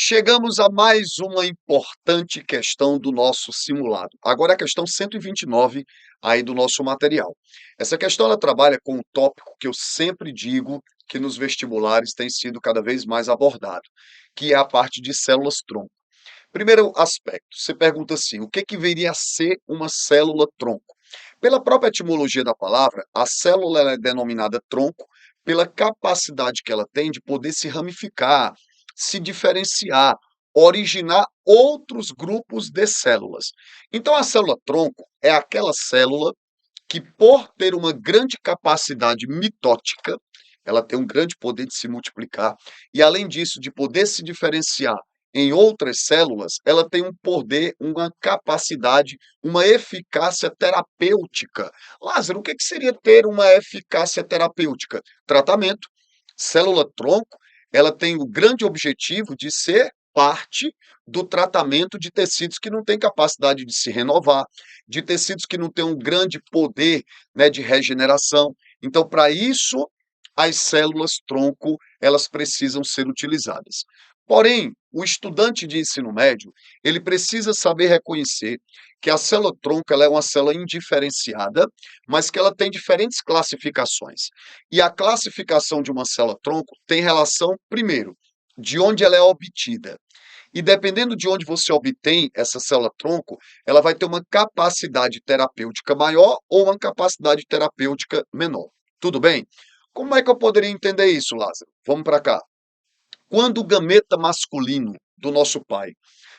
Chegamos a mais uma importante questão do nosso simulado. Agora é a questão 129 aí do nosso material. Essa questão ela trabalha com um tópico que eu sempre digo que nos vestibulares tem sido cada vez mais abordado, que é a parte de células-tronco. Primeiro aspecto, você pergunta assim, o que viria a ser uma célula-tronco? Pela própria etimologia da palavra, a célula ela é denominada tronco pela capacidade que ela tem de poder se ramificar, se diferenciar, originar outros grupos de células. Então, a célula-tronco é aquela célula que, por ter uma grande capacidade mitótica, ela tem um grande poder de se multiplicar, e além disso, de poder se diferenciar em outras células, ela tem um poder, uma capacidade, uma eficácia terapêutica. Lázaro, o que seria ter uma eficácia terapêutica? Tratamento. Célula-tronco, ela tem o grande objetivo de ser parte do tratamento de tecidos que não têm capacidade de se renovar, de tecidos que não têm um grande poder, né, de regeneração. Então, para isso, as células-tronco, elas precisam ser utilizadas. Porém, o estudante de ensino médio, ele precisa saber reconhecer que a célula-tronco ela é uma célula indiferenciada, mas que ela tem diferentes classificações. E a classificação de uma célula-tronco tem relação, primeiro, de onde ela é obtida. E dependendo de onde você obtém essa célula-tronco, ela vai ter uma capacidade terapêutica maior ou uma capacidade terapêutica menor. Tudo bem? Como é que eu poderia entender isso, Lázaro? Vamos para cá. Quando o gameta masculino do nosso pai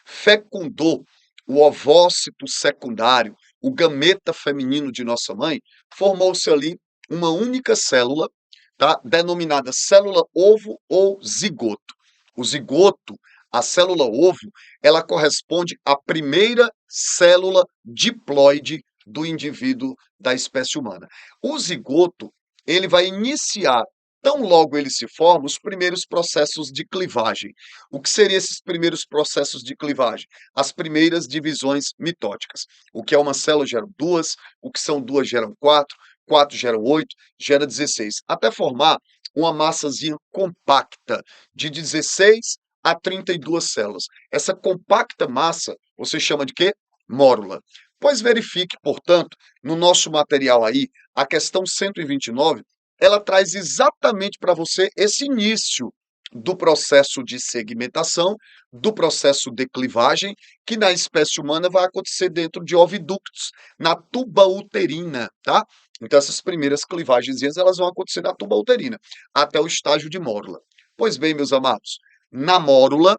fecundou o ovócito secundário, o gameta feminino de nossa mãe, formou-se ali uma única célula, tá? Denominada célula ovo ou zigoto. O zigoto, a célula ovo, ela corresponde à primeira célula diploide do indivíduo da espécie humana. O zigoto, ele vai iniciar tão logo ele se forma, os primeiros processos de clivagem. O que seriam esses primeiros processos de clivagem? As primeiras divisões mitóticas. O que é uma célula gera duas, o que são duas geram quatro, quatro geram oito, gera 16, até formar uma massazinha compacta de 16 a 32 células. Essa compacta massa, você chama de quê? Mórula. Pois verifique, portanto, no nosso material aí, a questão 129, ela traz exatamente para você esse início do processo de segmentação, do processo de clivagem, que na espécie humana vai acontecer dentro de oviductos, na tuba uterina, tá? Então essas primeiras clivagens, elas vão acontecer na tuba uterina, até o estágio de mórula. Pois bem, meus amados, na mórula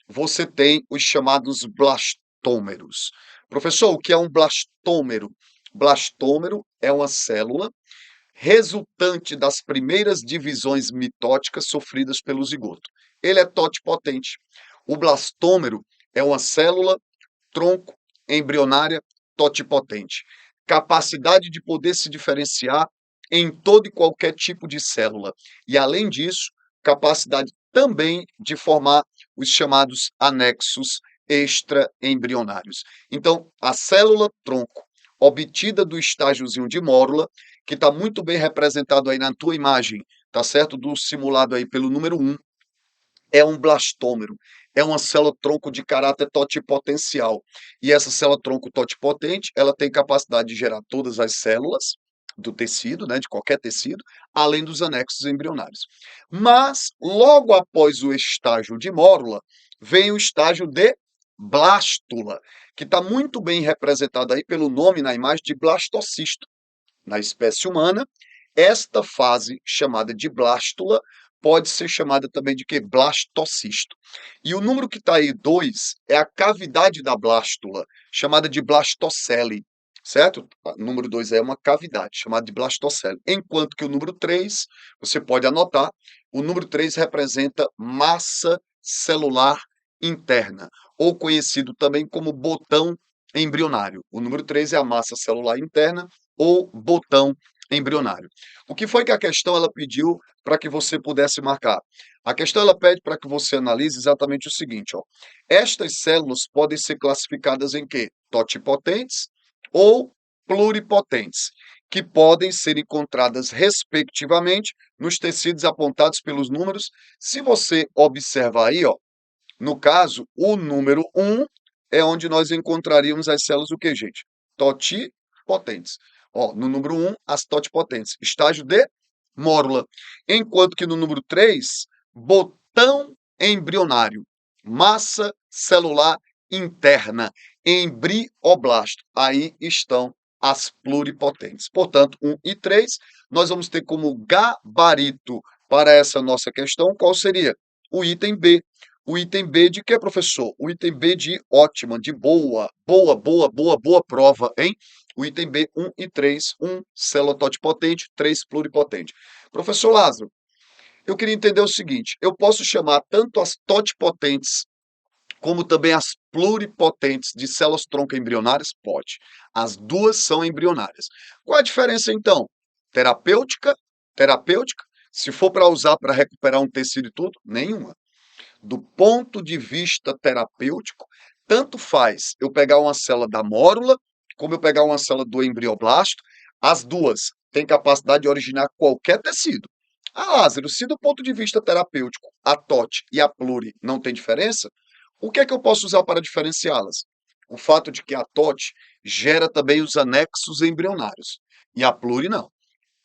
você tem os chamados blastômeros. Professor, o que é um blastômero? Blastômero é uma célula resultante das primeiras divisões mitóticas sofridas pelo zigoto. Ele é totipotente. O blastômero é uma célula tronco embrionária totipotente. Capacidade de poder se diferenciar em todo e qualquer tipo de célula. E, além disso, capacidade também de formar os chamados anexos extraembrionários. Então, a célula tronco, obtida do estágiozinho de mórula, que está muito bem representado aí na tua imagem, tá certo? Do simulado aí pelo número 1, é um blastômero, é uma célula-tronco de caráter totipotencial. E essa célula-tronco totipotente, ela tem capacidade de gerar todas as células do tecido, né, de qualquer tecido, além dos anexos embrionários. Mas, logo após o estágio de mórula, vem o estágio de blástula, que está muito bem representado aí pelo nome na imagem de blastocisto. Na espécie humana, esta fase, chamada de blástula, pode ser chamada também de que? Blastocisto. E o número que está aí, 2, é a cavidade da blástula, chamada de blastocele, certo? O número 2 é uma cavidade, chamada de blastocele. Enquanto que o número 3, você pode anotar, o número 3 representa massa celular interna, ou conhecido também como botão embrionário. O número 3 é a massa celular interna, ou botão embrionário. O que foi que a questão ela pediu para que você pudesse marcar? A questão ela pede para que você analise exatamente o seguinte, ó. Estas células podem ser classificadas em quê? Totipotentes ou pluripotentes, que podem ser encontradas respectivamente nos tecidos apontados pelos números. Se você observar aí, ó, No caso, o número 1 é onde nós encontraríamos as células o quê, gente? Totipotentes. Ó, no número 1, as totipotentes. Estágio de mórula. Enquanto que no número 3, botão embrionário. Massa celular interna. Embrioblasto. Aí estão as pluripotentes. Portanto, 1 e 3, nós vamos ter como gabarito para essa nossa questão, qual seria? O item B. O item B de quê, professor? O item B de ótima, de boa, boa prova, hein? O item B, 1 e 3, 1 célula totipotente, 3 pluripotente. Professor Lázaro, eu queria entender o seguinte, eu posso chamar tanto as totipotentes como também as pluripotentes de células tronco embrionárias? Pode. As duas são embrionárias. Qual a diferença, então? Terapêutica, terapêutica. Se for para usar para recuperar um tecido e tudo, nenhuma. Do ponto de vista terapêutico, tanto faz eu pegar uma célula da mórula, como eu pegar uma célula do embrioblasto, as duas têm capacidade de originar qualquer tecido. Ah, Lázaro, se do ponto de vista terapêutico a TOT e a pluri não tem diferença, o que é que eu posso usar para diferenciá-las? O fato de que a TOT gera também os anexos embrionários e a pluri não.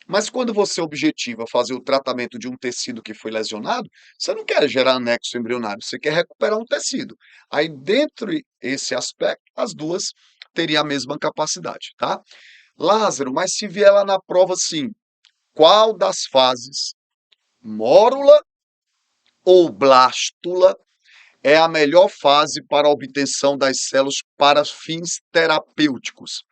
Mas quando você objetiva fazer o tratamento de um tecido que foi lesionado, você não quer gerar anexo embrionário, você quer recuperar um tecido. Aí, dentro esse aspecto, as duas teriam a mesma capacidade, tá? Lázaro, mas se vier lá na prova assim, qual das fases, mórula ou blástula, é a melhor fase para a obtenção das células para fins terapêuticos?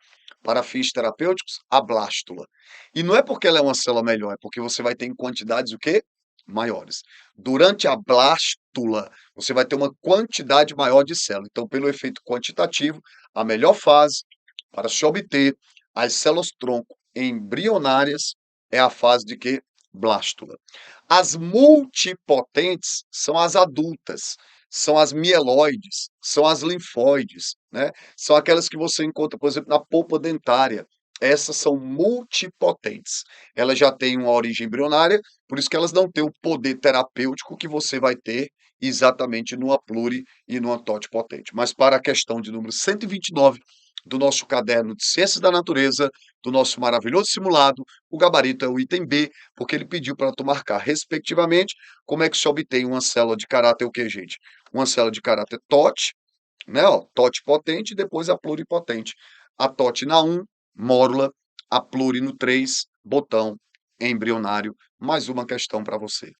Para fins terapêuticos, a blástula. E não é porque ela é uma célula melhor, é porque você vai ter em quantidades o quê? Maiores. Durante a blástula, você vai ter uma quantidade maior de células. Então, pelo efeito quantitativo, a melhor fase para se obter as células tronco embrionárias é a fase de quê? Blástula. As multipotentes são as adultas, são as mieloides, são as linfóides, né? São aquelas que você encontra, por exemplo, na polpa dentária. Essas são multipotentes. Elas já têm uma origem embrionária, por isso que elas não têm o poder terapêutico que você vai ter exatamente numa pluri e numa totipotente. Mas para a questão de número 129 do nosso caderno de Ciências da Natureza, do nosso maravilhoso simulado, o gabarito é o item B, porque ele pediu para tu marcar, respectivamente, como é que se obtém uma célula de caráter o quê, gente? Uma célula de caráter TOT, né, ó, totipotente e depois a pluripotente. A TOT na 1, mórula, a pluri no 3, botão embrionário. Mais uma questão para você.